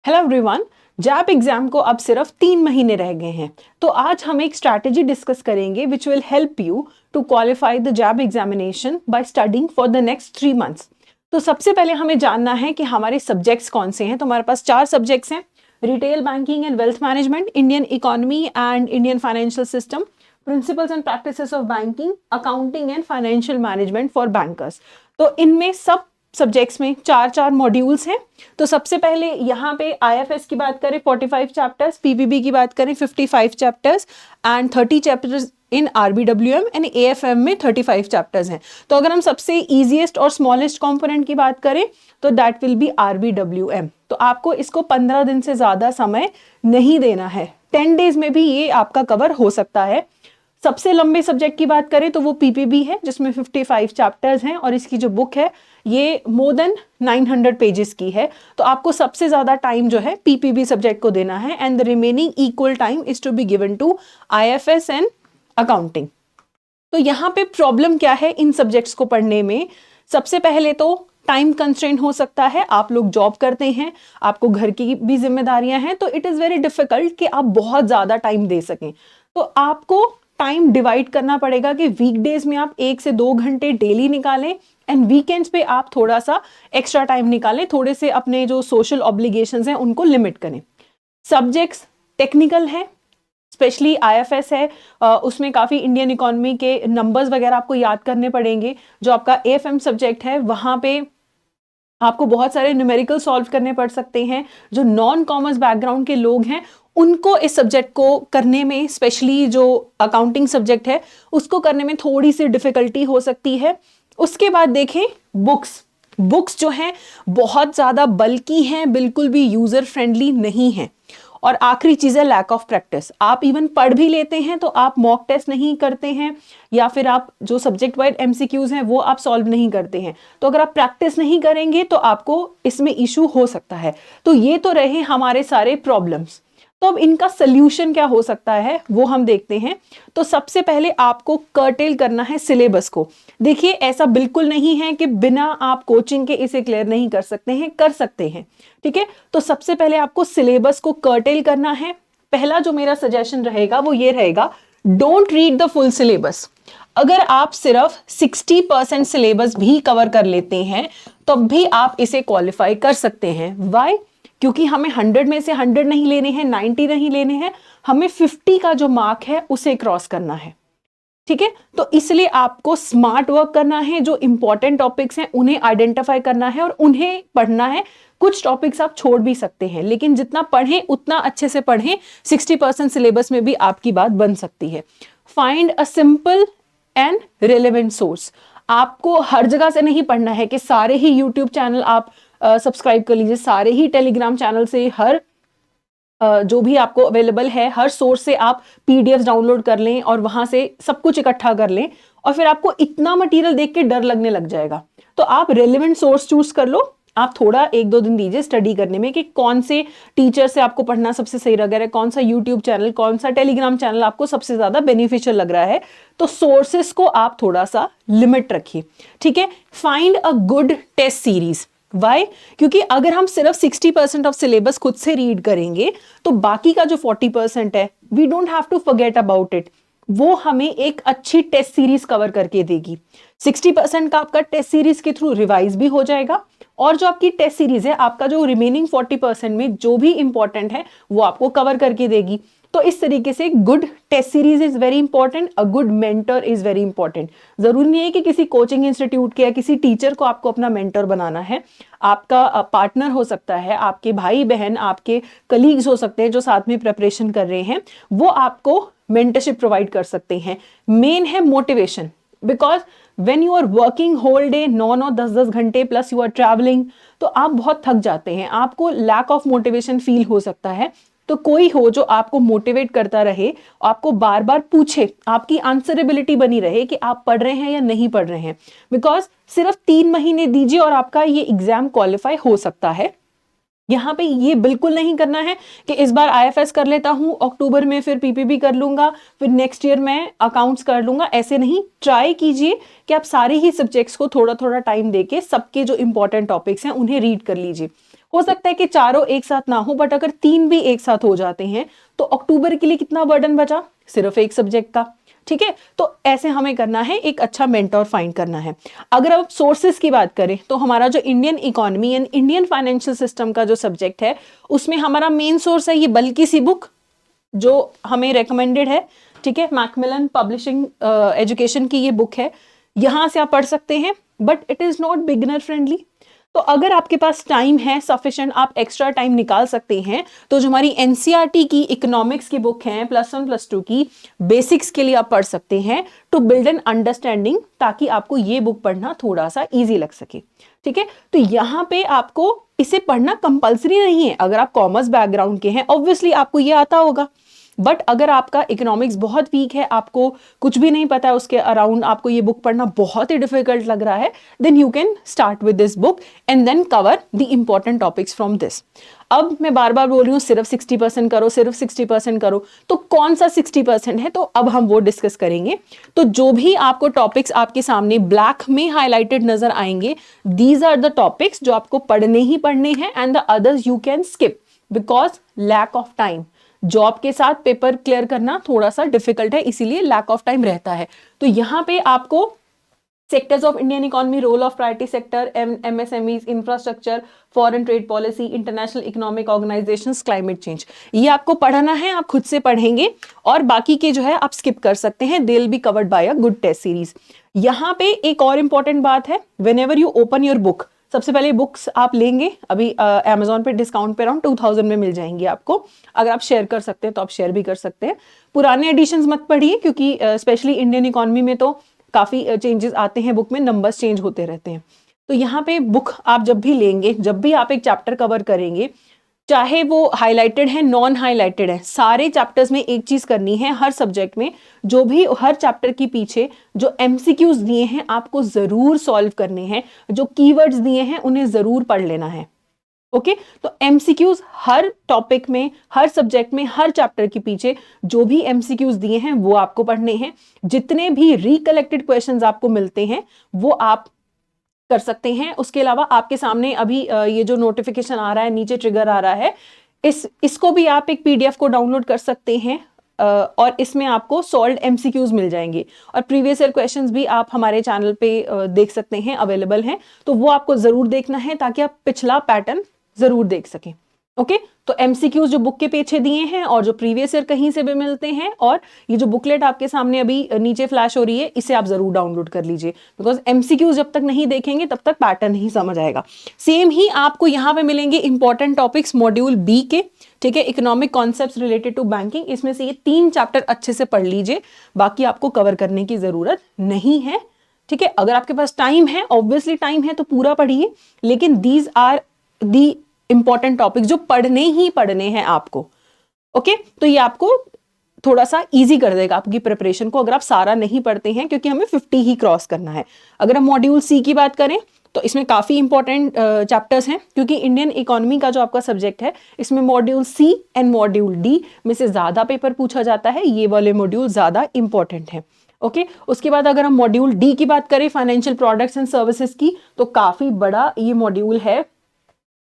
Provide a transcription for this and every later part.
Hello everyone. JAP exam को अब सिर्फ 3 महीने रह गए हैं, तो आज हम एक स्ट्रैटेजी डिस्कस करेंगे which will help you to qualify the JAIIB examination by studying for the next 3 months. तो सबसे पहले हमें जानना है कि हमारे सब्जेक्ट्स कौन से हैं। तो हमारे पास 4 सब्जेक्ट्स हैं: retail banking and wealth management, Indian economy and Indian financial system, principles and practices of banking, accounting and financial management for bankers. तो इनमें सब सब्जेक्ट्स में 4-4 मॉड्यूल्स हैं। तो सबसे पहले यहाँ पे आईएफएस की बात करें 45 चैप्टर्स, पीपीबी की बात करें 55 chapters and 30 chapters in RBWM and AFM में 35 चैप्टर्स हैं। तो अगर हम सबसे ईजीएस्ट और स्मॉलेस्ट कंपोनेंट की बात करें तो दैट विल बी आरबीडब्ल्यूएम। तो आपको इसको 15 दिन से ज़्यादा समय नहीं देना है, 10 डेज में भी ये आपका कवर हो सकता है। सबसे लंबे सब्जेक्ट की बात करें तो वो पीपीबी है जिसमें 55 चैप्टर्स हैं और इसकी जो बुक है ये मोर देन 900 पेजेस की है। तो आपको सबसे ज़्यादा टाइम जो है पीपीबी सब्जेक्ट को देना है and the remaining equal time is to be given to IFS and accounting. तो यहाँ पे प्रॉब्लम क्या है इन सब्जेक्ट्स को पढ़ने में? सबसे पहले तो टाइम कंस्ट्रेंट हो सकता है। आप लोग जॉब करते हैं, आपको घर की भी जिम्मेदारियां हैं, तो इट इज़ वेरी डिफिकल्ट कि आप बहुत ज़्यादा टाइम दे सकें। तो आपको टाइम डिवाइड करना पड़ेगा कि वीकडेज में आप 1 से 2 घंटे डेली निकालें एंड वीकेंड्स पे आप थोड़ा सा एक्स्ट्रा टाइम निकालें, थोड़े से अपने जो सोशल ऑब्लिगेशंस हैं उनको लिमिट करें। सब्जेक्ट्स टेक्निकल हैं, स्पेशली आईएफएस है, उसमें काफ़ी इंडियन इकोनॉमी के नंबर्स वगैरह आपको याद करने पड़ेंगे। जो आपका एएफएम सब्जेक्ट है वहाँ पे आपको बहुत सारे न्यूमेरिकल सॉल्व करने पड़ सकते हैं। जो नॉन कॉमर्स बैकग्राउंड के लोग हैं उनको इस सब्जेक्ट को करने में, स्पेशली जो अकाउंटिंग सब्जेक्ट है उसको करने में थोड़ी सी डिफिकल्टी हो सकती है। उसके बाद देखें बुक्स जो हैं बहुत ज़्यादा बल्कि हैं, बिल्कुल भी यूज़र फ्रेंडली नहीं हैं। और आखिरी चीज़ है लैक ऑफ प्रैक्टिस। आप इवन पढ़ भी लेते हैं तो आप मॉक टेस्ट नहीं करते हैं या फिर आप जो सब्जेक्ट वाइज एमसीक्यूज हैं वो आप सॉल्व नहीं करते हैं। तो अगर आप प्रैक्टिस नहीं करेंगे तो आपको इसमें इशू हो सकता है। तो ये तो रहे हमारे सारे प्रॉब्लम्स। तो अब इनका सल्यूशन क्या हो सकता है वो हम देखते हैं। तो सबसे पहले आपको कर्टेल करना है सिलेबस को। देखिए, ऐसा बिल्कुल नहीं है कि बिना आप कोचिंग के इसे क्लियर नहीं कर सकते हैं, कर सकते हैं, ठीक है। तो सबसे पहले आपको सिलेबस को कर्टेल करना है। पहला जो मेरा सजेशन रहेगा वो ये रहेगा, don't read the full syllabus. अगर आप सिर्फ 60% सिलेबस भी कवर कर लेते हैं तब भी आप इसे क्वालिफाई कर सकते हैं। व्हाई? क्योंकि हमें 100 में से 100 नहीं लेने हैं, 90 नहीं लेने हैं, हमें 50 का जो मार्क है उसे क्रॉस करना है, ठीक है। तो इसलिए आपको स्मार्ट वर्क करना है, जो इंपॉर्टेंट टॉपिक्स हैं उन्हें आइडेंटिफाई करना है और उन्हें पढ़ना है। कुछ टॉपिक्स आप छोड़ भी सकते हैं, लेकिन जितना पढ़ें उतना अच्छे से पढ़ें। 60% सिलेबस में भी आपकी बात बन सकती है। Find a simple and relevant source. आपको हर जगह से नहीं पढ़ना है कि सारे ही यूट्यूब चैनल आप सब्सक्राइब कर लीजिए, सारे ही टेलीग्राम चैनल से हर जो भी आपको अवेलेबल है हर सोर्स से आप पीडीएफ डाउनलोड कर लें और वहां से सब कुछ इकट्ठा कर लें और फिर आपको इतना मटेरियल देख के डर लगने लग जाएगा। तो आप रेलेवेंट सोर्स चूज कर लो। आप थोड़ा 1-2 दिन दीजिए स्टडी करने में कि कौन से टीचर से आपको पढ़ना सबसे सही लग रहा है, कौन सा यूट्यूब चैनल, कौन सा टेलीग्राम चैनल आपको सबसे ज्यादा बेनिफिशियल लग रहा है। तो सोर्सेस को आप थोड़ा सा लिमिट रखिए, ठीक है। Find a good test series. Why? क्योंकि अगर हम सिर्फ 60% ऑफ सिलेबस खुद से रीड करेंगे तो बाकी का जो 40% है, we don't have to forget about it, वो हमें एक अच्छी टेस्ट सीरीज कवर करके देगी। 60% का आपका टेस्ट सीरीज के थ्रू रिवाइज भी हो जाएगा और जो आपकी टेस्ट सीरीज है आपका जो रिमेनिंग 40% में जो भी इंपॉर्टेंट है वो आपको कवर करके देगी। तो इस तरीके से good test series is very important, a good mentor is very important. जरूरी नहीं है कि किसी कोचिंग इंस्टीट्यूट के या किसी टीचर को आपको अपना मेंटर बनाना है। आपका पार्टनर हो सकता है, आपके भाई बहन, आपके कलीग्स हो सकते हैं जो साथ में प्रिपरेशन कर रहे हैं, वो आपको मेंटरशिप प्रोवाइड कर सकते हैं। मेन है motivation, because when you are working whole day 9-9 10-10 घंटे प्लस यू आर ट्रैवलिंग, तो आप बहुत थक जाते हैं, आपको लैक ऑफ मोटिवेशन फील हो सकता है। तो कोई हो जो आपको मोटिवेट करता रहे, आपको बार बार पूछे, आपकी आंसरेबिलिटी बनी रहे कि आप पढ़ रहे हैं या नहीं पढ़ रहे हैं। बिकॉज सिर्फ 3 महीने दीजिए और आपका ये एग्जाम क्वालिफाई हो सकता है। यहाँ पे ये बिल्कुल नहीं करना है कि इस बार आईएफएस कर लेता हूँ, अक्टूबर में फिर पीपीबी कर लूंगा, फिर नेक्स्ट ईयर मैं अकाउंट्स कर लूंगा। ऐसे नहीं, ट्राई कीजिए कि आप सारे ही सब्जेक्ट्स को थोड़ा थोड़ा टाइम देके सबके जो इंपॉर्टेंट टॉपिक्स हैं उन्हें रीड कर लीजिए। हो सकता है कि चारों एक साथ ना हो, बट अगर 3 भी एक साथ हो जाते हैं तो अक्टूबर के लिए कितना बर्डन बचा, सिर्फ एक सब्जेक्ट का। ठीक है, तो ऐसे हमें करना है, एक अच्छा मेंटोर फाइंड करना है। अगर अब सोर्सेज की बात करें तो हमारा जो Indian economy and Indian financial system का जो सब्जेक्ट है, उसमें हमारा मेन सोर्स है ये बल्कि सी बुक जो हमें रेकमेंडेड है। ठीक है, मैकमिलन पब्लिशिंग एजुकेशन की ये बुक है, यहां से आप पढ़ सकते हैं, but it is not beginner friendly. तो अगर आपके पास टाइम है सफिशिएंट, आप एक्स्ट्रा टाइम निकाल सकते हैं, तो जो हमारी एनसीईआरटी की इकोनॉमिक्स की बुक है +1 +2 की बेसिक्स के लिए आप पढ़ सकते हैं, टू बिल्ड एन अंडरस्टैंडिंग, ताकि आपको ये बुक पढ़ना थोड़ा सा इजी लग सके। ठीक है, तो यहाँ पे आपको इसे पढ़ना कंपलसरी नहीं है। अगर आप कॉमर्स बैकग्राउंड के हैं, ऑब्वियसली आपको ये आता होगा, बट अगर आपका इकोनॉमिक्स बहुत वीक है, आपको कुछ भी नहीं पता है उसके अराउंड, आपको ये बुक पढ़ना बहुत ही डिफिकल्ट लग रहा है, then you can start with this book and then cover the important topics from this. अब मैं बार बार बोल रही हूँ सिर्फ 60% करो, सिर्फ 60% करो, तो कौन सा 60% है, तो अब हम वो डिस्कस करेंगे। तो जो भी आपको टॉपिक्स आपके सामने ब्लैक में हाईलाइटेड नजर आएंगे, दीज आर द टॉपिक्स जो आपको पढ़ने ही पढ़ने हैं, and the others you can skip because lack of time. Job के साथ पेपर क्लियर करना थोड़ा सा डिफिकल्ट है, इसीलिए लैक ऑफ टाइम रहता है। तो यहाँ पे आपको sectors of Indian economy, role of priority sector, MSMEs, infrastructure, foreign trade policy, international economic organisations, climate change, ये आपको पढ़ना है, आप खुद से पढ़ेंगे, और बाकी के जो है आप स्किप कर सकते हैं, they will be covered by a good test series. यहाँ पे एक और इंपॉर्टेंट बात है, whenever you open your book, सबसे पहले बुक्स आप लेंगे, अभी अमेजोन पे डिस्काउंट पे अराउंड 2000 में मिल जाएंगी आपको। अगर आप शेयर कर सकते हैं तो आप शेयर भी कर सकते हैं। पुराने एडिशंस मत पढ़िए, क्योंकि स्पेशली इंडियन इकोनॉमी में तो काफ़ी चेंजेस आते हैं, बुक में नंबर्स चेंज होते रहते हैं। तो यहाँ पे बुक आप जब भी लेंगे, जब भी आप एक चैप्टर कवर करेंगे, चाहे वो हाईलाइटेड है नॉन हाईलाइटेड है, सारे चैप्टर्स में एक चीज करनी है, हर सब्जेक्ट में जो भी हर चैप्टर के पीछे जो एमसीक्यूज दिए हैं आपको जरूर सॉल्व करने हैं, जो कीवर्ड्स दिए हैं उन्हें जरूर पढ़ लेना है। ओके, तो एमसीक्यूज हर टॉपिक में, हर सब्जेक्ट में, हर चैप्टर के पीछे जो भी एमसीक्यूज दिए हैं वो आपको पढ़ने हैं। जितने भी रिकलेक्टेड क्वेश्चंस आपको मिलते हैं वो आप कर सकते हैं। उसके अलावा आपके सामने अभी ये जो नोटिफिकेशन आ रहा है, नीचे ट्रिगर आ रहा है, इसको भी आप एक पीडीएफ को डाउनलोड कर सकते हैं, और इसमें आपको सॉल्व्ड एमसीक्यूज मिल जाएंगे, और प्रीवियस ईयर क्वेश्चंस भी आप हमारे चैनल पे देख सकते हैं, अवेलेबल हैं, तो वो आपको जरूर देखना है ताकि आप पिछला पैटर्न जरूर देख सकें। ओके, तो एमसीक्यूज जो बुक के पीछे दिए हैं और जो प्रीवियस ईयर कहीं से भी मिलते हैं, और ये जो बुकलेट आपके सामने अभी नीचे फ्लैश हो रही है, इसे आप जरूर डाउनलोड कर लीजिए, बिकॉज एमसीक्यूज जब तक नहीं देखेंगे तब तक पैटर्न नहीं समझ आएगा। सेम ही आपको यहाँ पे मिलेंगे इंपॉर्टेंट टॉपिक्स मॉड्यूल बी के। ठीक है, economic concepts related to banking, इसमें से ये 3 चैप्टर अच्छे से पढ़ लीजिए, बाकी आपको कवर करने की जरूरत नहीं है। ठीक है, अगर आपके पास टाइम है, ऑब्वियसली टाइम है, तो पूरा पढ़िए, लेकिन these are the important topic जो पढ़ने ही पढ़ने हैं आपको। ओके, तो ये आपको थोड़ा सा इजी कर देगा आपकी प्रिपरेशन को, अगर आप सारा नहीं पढ़ते हैं, क्योंकि हमें 50 ही क्रॉस करना है। अगर हम मॉड्यूल सी की बात करें तो इसमें काफी इंपॉर्टेंट चैप्टर्स हैं, क्योंकि इंडियन इकोनॉमी का जो आपका सब्जेक्ट है, इसमें module C and module D में से ज्यादा पेपर पूछा जाता है, ये वाले मॉड्यूल ज्यादा इंपॉर्टेंट है। ओके, उसके बाद अगर हम मॉड्यूल डी की बात करें, फाइनेंशियल प्रोडक्ट्स एंड सर्विसेज की, तो काफी बड़ा ये मॉड्यूल है,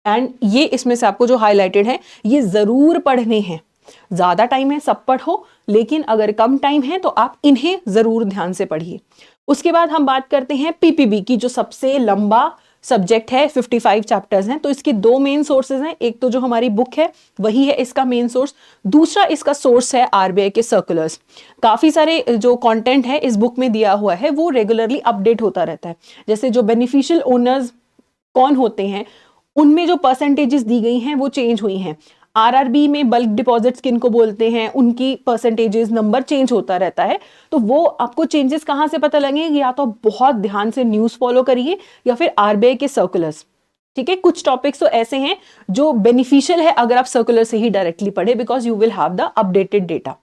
एंड ये इसमें से आपको जो हाईलाइटेड है ये जरूर पढ़ने हैं। ज्यादा टाइम है, सब पढ़ो, लेकिन अगर कम टाइम है तो आप इन्हें जरूर ध्यान से पढ़िए। उसके बाद हम बात करते हैं पीपीबी की, जो सबसे लंबा सब्जेक्ट है, 55 चैप्टर्स हैं। तो इसके 2 मेन सोर्सेज हैं, एक तो जो हमारी बुक है वही है इसका मेन सोर्स, दूसरा इसका सोर्स है आरबीआई के सर्कुलर्स। काफी सारे जो कंटेंट है इस बुक में दिया हुआ है वो रेगुलरली अपडेट होता रहता है, जैसे जो बेनिफिशियल ओनर्स कौन होते हैं, उनमें जो परसेंटेजेस दी गई हैं वो चेंज हुई हैं। आरआरबी में बल्क डिपॉजिट्स किनको बोलते हैं, उनकी परसेंटेजेस नंबर चेंज होता रहता है। तो वो आपको चेंजेस कहाँ से पता लगेंगे, या तो बहुत ध्यान से न्यूज़ फॉलो करिए या फिर आरबीआई के सर्कुलर्स। ठीक है, कुछ टॉपिक्स तो ऐसे हैं जो बेनिफिशियल है अगर आप सर्कुलर से ही डायरेक्टली पढ़े, because you will have the updated data.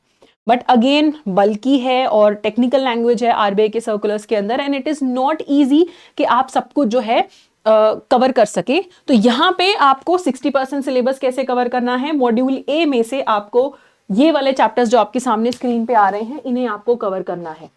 But again बल्कि है और टेक्निकल लैंग्वेज है आरबीआई के सर्कुलर्स के अंदर, and it is not easy कि आप सब कुछ जो है कवर कर सके। तो यहाँ पे आपको 60% सिलेबस कैसे कवर करना है, मॉड्यूल ए में से आपको ये वाले चैप्टर्स जो आपके सामने स्क्रीन पे आ रहे हैं इन्हें आपको कवर करना है।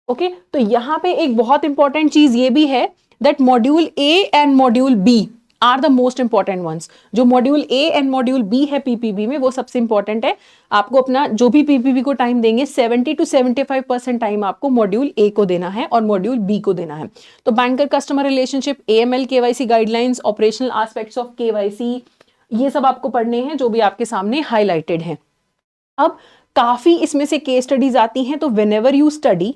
ओके, तो यहाँ पे एक बहुत इंपॉर्टेंट चीज ये भी है that module A and module B are the most important ones. जो module A and module B है पीपीबी में वो सबसे इंपॉर्टेंट है। आपको अपना जो भी पीपीबी को टाइम देंगे 70 to 75% टाइम आपको मॉड्यूल ए को देना है और मॉड्यूल बी को देना है। तो banker customer relationship, AML, KYC guidelines, operational aspects of KYC, ये सब आपको पढ़ने हैं जो भी आपके सामने हाईलाइटेड है। अब काफी इसमें से केस स्टडीज आती हैं, तो whenever you study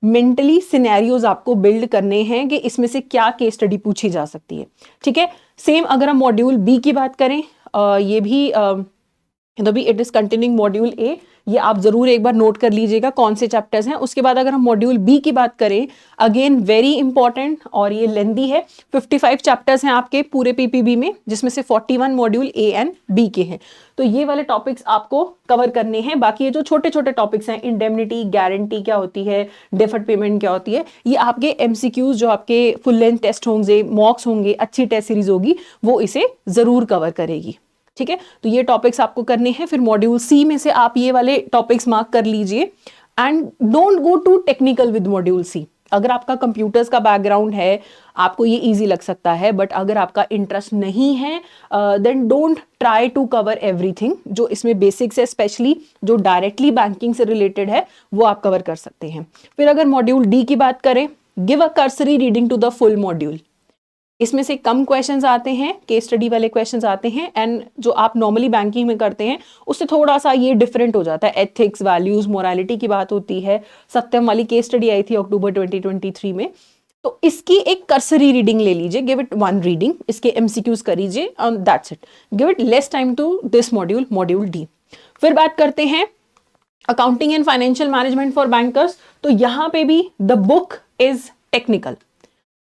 mentally scenarios आपको बिल्ड करने हैं कि इसमें से क्या केस स्टडी पूछी जा सकती है। ठीक है, सेम अगर हम मॉड्यूल बी की बात करें, ये भी it is continuing module A, ये आप जरूर एक बार नोट कर लीजिएगा कौन से चैप्टर्स हैं। उसके बाद अगर हम मॉड्यूल बी की बात करें, अगेन वेरी इंपॉर्टेंट और ये लेंदी है, 55 चैप्टर्स हैं आपके पूरे पीपीबी में, जिसमें से 41 मॉड्यूल ए एंड बी के हैं। तो ये वाले टॉपिक्स आपको कवर करने हैं। बाकी ये जो छोटे छोटे टॉपिक्स हैं, इंडेमनिटी, गारंटी क्या होती है, डेफर्ड पेमेंट क्या होती है, ये आपके एमसीक्यूज जो आपके फुल लेंथ टेस्ट होंगे, मॉक्स होंगे, अच्छी टेस्ट सीरीज होगी, वो इसे जरूर कवर करेगी। ठीक है, तो ये टॉपिक्स आपको करने हैं। फिर मॉड्यूल सी में से आप ये वाले टॉपिक्स मार्क कर लीजिए and don't go to technical with module C. अगर आपका कंप्यूटर्स का बैकग्राउंड है, आपको ये इजी लग सकता है, बट अगर आपका इंटरेस्ट नहीं है then don't try to cover everything. जो इसमें बेसिक्स है, स्पेशली जो डायरेक्टली बैंकिंग से रिलेटेड है, वो आप कवर कर सकते हैं। फिर अगर मॉड्यूल डी की बात करें, give a cursory reading to the full module. इसमें से कम क्वेश्चंस आते हैं, केस स्टडी वाले क्वेश्चंस आते हैं, एंड जो आप नॉर्मली बैंकिंग में करते हैं उससे थोड़ा सा ये डिफरेंट हो जाता है। एथिक्स, वैल्यूज, मोरालिटी की बात होती है। सत्यम वाली केस स्टडी आई थी अक्टूबर 2023 में, तो इसकी एक कर्सरी रीडिंग ले लीजिए, गिव इट वन रीडिंग, इसके एमसीक्यूज करीजिए, that's it. Give it less time to this module, module D. फिर बात करते हैं accounting and financial management for bankers. तो यहाँ पे भी द बुक इज टेक्निकल।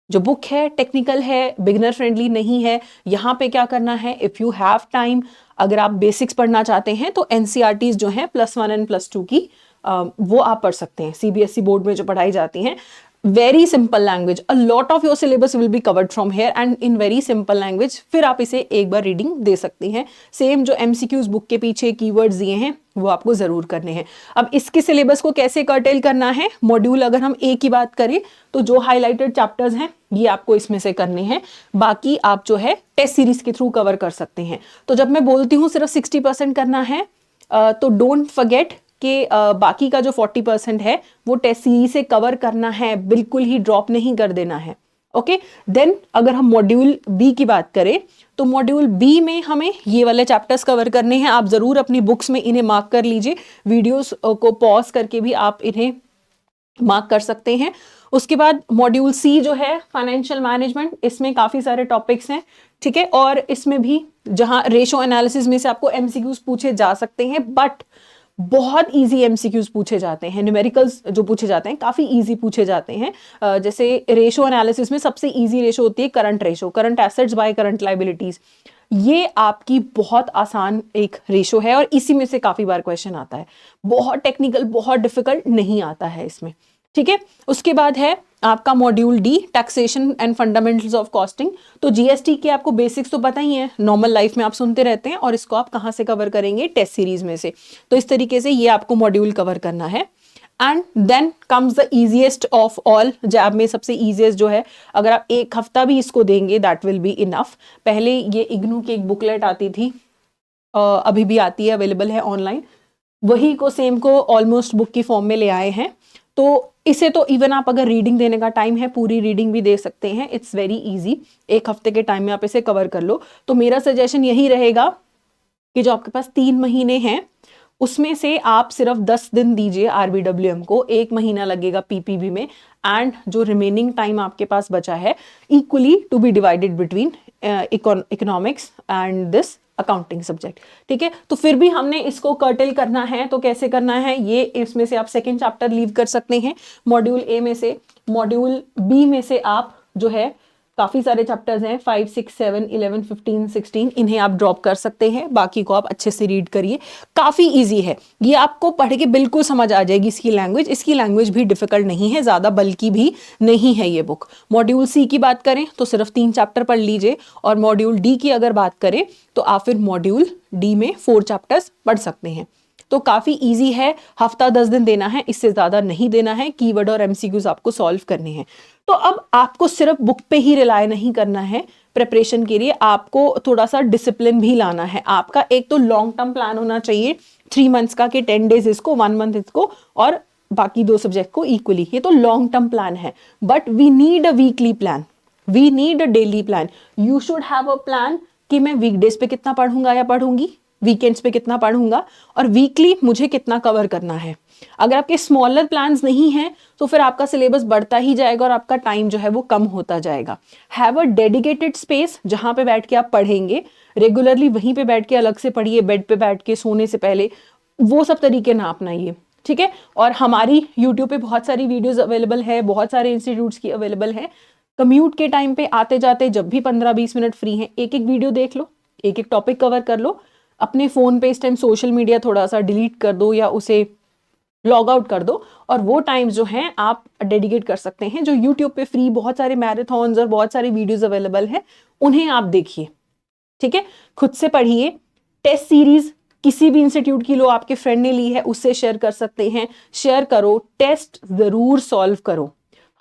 जो बुक है टेक्निकल है, बिगिनर फ्रेंडली नहीं है। यहाँ पे क्या करना है, इफ यू हैव टाइम, अगर आप बेसिक्स पढ़ना चाहते हैं तो एनसीईआरटीज जो हैं +1 एंड +2 की, वो आप पढ़ सकते हैं। सीबीएसई बोर्ड में जो पढ़ाई जाती हैं, very simple language, a lot of your syllabus will be covered from here and in very simple language. फिर आप इसे एक बार रीडिंग दे सकते हैं। सेम जो एमसीक्यूज बुक के पीछे कीवर्ड्स दिए हैं वो आपको जरूर करने हैं। अब इसके सिलेबस को कैसे कर्टेल करना है, मॉड्यूल अगर हम ए की बात करें तो जो हाईलाइटेड चैप्टर्स हैं ये आपको इसमें से करने हैं, बाकी आप जो है टेस्ट सीरीज के थ्रू कवर कर सकते हैं। तो जब मैं बोलती हूँ सिर्फ 60% करना है, तो डोंट फॉरगेट कि बाकी का जो 40% है वो टेस्ट सीरीज से कवर करना है, बिल्कुल ही ड्रॉप नहीं कर देना है। ओके, देन अगर हम मॉड्यूल बी की बात करें तो मॉड्यूल बी में हमें ये वाले चैप्टर्स कवर करने हैं। आप जरूर अपनी बुक्स में इन्हें मार्क कर लीजिए, वीडियोस को पॉज करके भी आप इन्हें मार्क कर सकते हैं। उसके बाद मॉड्यूल सी जो है फाइनेंशियल मैनेजमेंट, इसमें काफी सारे टॉपिक्स हैं। ठीक है, और इसमें भी जहां रेशो एनालिसिस में से आपको एमसीक्यूज पूछे जा सकते हैं, बट बहुत इजी एमसीक्यूज पूछे जाते हैं। न्यूमेरिकल्स जो पूछे जाते हैं काफी इजी पूछे जाते हैं। जैसे रेशो एनालिसिस में सबसे इजी रेशो होती है current ratio, current assets by current liabilities. ये आपकी बहुत आसान एक रेशो है और इसी में से काफी बार क्वेश्चन आता है। बहुत टेक्निकल, बहुत डिफिकल्ट नहीं आता है इसमें। ठीक है, उसके बाद है आपका module D, taxation and fundamentals of costing. तो जीएसटी के आपको बेसिक्स तो पता ही है, नॉर्मल लाइफ में आप सुनते रहते हैं, और इसको आप कहाँ से कवर करेंगे, टेस्ट सीरीज में से। तो इस तरीके से ये आपको मॉड्यूल कवर करना है। And then comes the easiest of all, JAIIB में सबसे इजीएस्ट जो है, अगर आप एक हफ्ता भी इसको देंगे दैट विल बी इनफ। पहले ये इग्नू की एक बुकलेट आती थी, अभी भी आती है, अवेलेबल है ऑनलाइन, वही को सेम को ऑलमोस्ट बुक की फॉर्म में ले आए हैं। तो इसे तो इवन आप अगर रीडिंग देने का टाइम है, पूरी रीडिंग भी दे सकते हैं। इट्स वेरी इजी, एक हफ्ते के टाइम में आप इसे कवर कर लो। तो मेरा सजेशन यही रहेगा कि जो आपके पास 3 महीने हैं उसमें से आप सिर्फ 10 दिन दीजिए आरबीडब्ल्यूएम को, 1 महीना लगेगा पीपीबी में, एंड जो रिमेनिंग टाइम आपके पास बचा है equally to be divided between economics and this accounting subject. ठीक है, तो फिर भी हमने इसको कर्टेल करना है, तो कैसे करना है ये, इसमें से आप सेकेंड चैप्टर लीव कर सकते हैं मॉड्यूल ए में से। मॉड्यूल बी में से आप जो है काफी सारे चैप्टर्स हैं, 5, 6, 7, 11, 15, 16, इन्हें आप ड्रॉप कर सकते हैं। बाकी को आप अच्छे से रीड करिए, काफी इजी है ये, आपको पढ़ के बिल्कुल समझ आ जाएगी इसकी लैंग्वेज। इसकी लैंग्वेज भी डिफिकल्ट नहीं है ज्यादा, बल्कि भी नहीं है ये बुक। मॉड्यूल सी की बात करें तो सिर्फ 3 चैप्टर पढ़ लीजिए, और मॉड्यूल डी की अगर बात करें तो आप फिर मॉड्यूल डी में 4 चैप्टर्स पढ़ सकते हैं। तो काफी इजी है, हफ्ता 10 दिन देना है, इससे ज्यादा नहीं देना है। कीवर्ड और एमसीक्यूज आपको सॉल्व करने हैं। तो अब आपको सिर्फ बुक पे ही रिलाय नहीं करना है, प्रिपरेशन के लिए आपको थोड़ा सा डिसिप्लिन भी लाना है। आपका एक तो लॉन्ग टर्म प्लान होना चाहिए 3 मंथ्स का, कि 10 डेज इसको, 1 मंथ इसको, और बाकी 2 सब्जेक्ट को इक्वली। ये तो लॉन्ग टर्म प्लान है, but we need a weekly plan, we need a daily plan. You should have a plan कि मैं वीकडेज पे कितना पढ़ूंगा या पढ़ूंगी, वीकेंड्स पे कितना पढ़ूंगा, और वीकली मुझे कितना कवर करना है। अगर आपके स्मॉलर प्लान्स नहीं हैं तो फिर आपका सिलेबस बढ़ता ही जाएगा और आपका टाइम जो है वो कम होता जाएगा। हैव अ डेडिकेटेड स्पेस जहां पे बैठ के आप पढ़ेंगे रेगुलरली, वहीं पे बैठ के अलग से पढ़िए, बेड पे बैठ के सोने से पहले, वो सब तरीके ना अपनाइए, ठीक है। और हमारी यूट्यूब पे बहुत सारी वीडियोस अवेलेबल है, बहुत सारे इंस्टीट्यूट्स की अवेलेबल है। कम्यूट के टाइम पे आते जाते जब भी 15-20 मिनट फ्री हैं, एक एक वीडियो देख लो, एक एक टॉपिक कवर कर लो। अपने फोन पे इस टाइम सोशल मीडिया थोड़ा सा डिलीट कर दो या उसे लॉग आउट कर दो, और वो टाइम जो हैं आप डेडिकेट कर सकते हैं। जो यूट्यूब पे फ्री बहुत सारे मैराथन्स और बहुत सारी वीडियोस अवेलेबल हैं, उन्हें आप देखिए, ठीक है। खुद से पढ़िए। टेस्ट सीरीज किसी भी इंस्टीट्यूट की लो, आपके फ्रेंड ने ली है, उससे शेयर कर सकते हैं, शेयर करो। टेस्ट जरूर सॉल्व करो,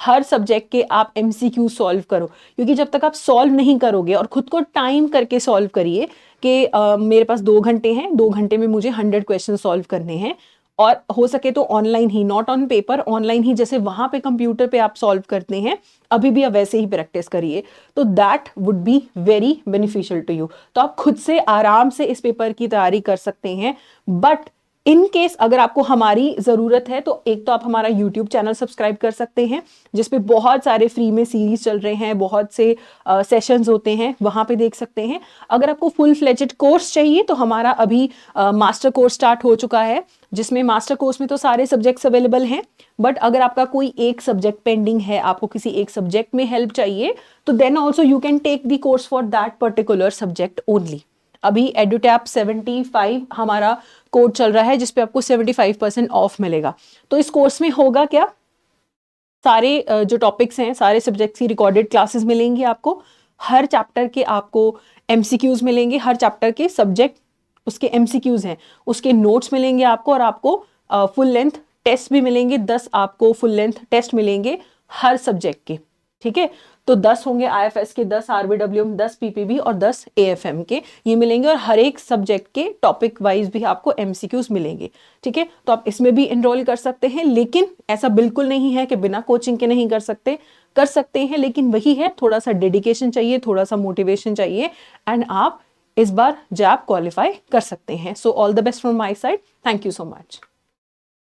हर सब्जेक्ट के आप एमसीक्यू सॉल्व करो, क्योंकि जब तक आप सॉल्व नहीं करोगे, और खुद को टाइम करके सॉल्व करिए कि मेरे पास 2 घंटे हैं, 2 घंटे में मुझे 100 क्वेश्चन सॉल्व करने हैं, और हो सके तो ऑनलाइन ही, नॉट ऑन पेपर, ऑनलाइन ही, जैसे वहां पे कंप्यूटर पे आप सॉल्व करते हैं अभी भी आप वैसे ही प्रैक्टिस करिए। तो that would be very beneficial to you. तो आप खुद से आराम से इस पेपर की तैयारी कर सकते हैं। बट इन केस अगर आपको हमारी जरूरत है तो एक तो आप हमारा यूट्यूब चैनल सब्सक्राइब कर सकते हैं, जिसपे बहुत सारे फ्री में सीरीज चल रहे हैं, बहुत से सेशंस होते हैं, वहां पे देख सकते हैं। अगर आपको फुल फ्लेजेड कोर्स चाहिए तो हमारा अभी मास्टर कोर्स स्टार्ट हो चुका है, जिसमें मास्टर कोर्स में तो सारे सब्जेक्ट्स अवेलेबल हैं। बट अगर आपका कोई एक सब्जेक्ट पेंडिंग है, आपको किसी एक सब्जेक्ट में हेल्प चाहिए, तो then also you can take the course for that particular subject only. अभी एडुटैप 75 हमारा कोड चल रहा है, जिसपे आपको 75% ऑफ मिलेगा। तो इस कोर्स में होगा क्या, सारे जो टॉपिक्स हैं, सारे सब्जेक्ट्स की रिकॉर्डेड क्लासेस मिलेंगी आपको, हर चैप्टर के आपको एमसीक्यूज मिलेंगे, हर चैप्टर के सब्जेक्ट उसके एमसीक्यूज हैं, उसके नोट्स मिलेंगे आपको, और आपको फुल लेंथ टेस्ट भी मिलेंगे। 10 आपको फुल लेंथ टेस्ट मिलेंगे हर सब्जेक्ट के, ठीक है। तो 10 होंगे आईएफएस के, 10 आरबीडब्ल्यूएम, 10 पीपीबी और 10 एएफएम के, ये मिलेंगे। और हर एक सब्जेक्ट के टॉपिक वाइज भी आपको एमसीक्यूज मिलेंगे, ठीक है। तो आप इसमें भी एनरोल कर सकते हैं, लेकिन ऐसा बिल्कुल नहीं है कि बिना कोचिंग के नहीं कर सकते, कर सकते हैं। लेकिन वही है, थोड़ा सा डेडिकेशन चाहिए, थोड़ा सा मोटिवेशन चाहिए, एंड आप इस बार जैब क्वालिफाई कर सकते हैं। So all the best from my side. Thank you so much.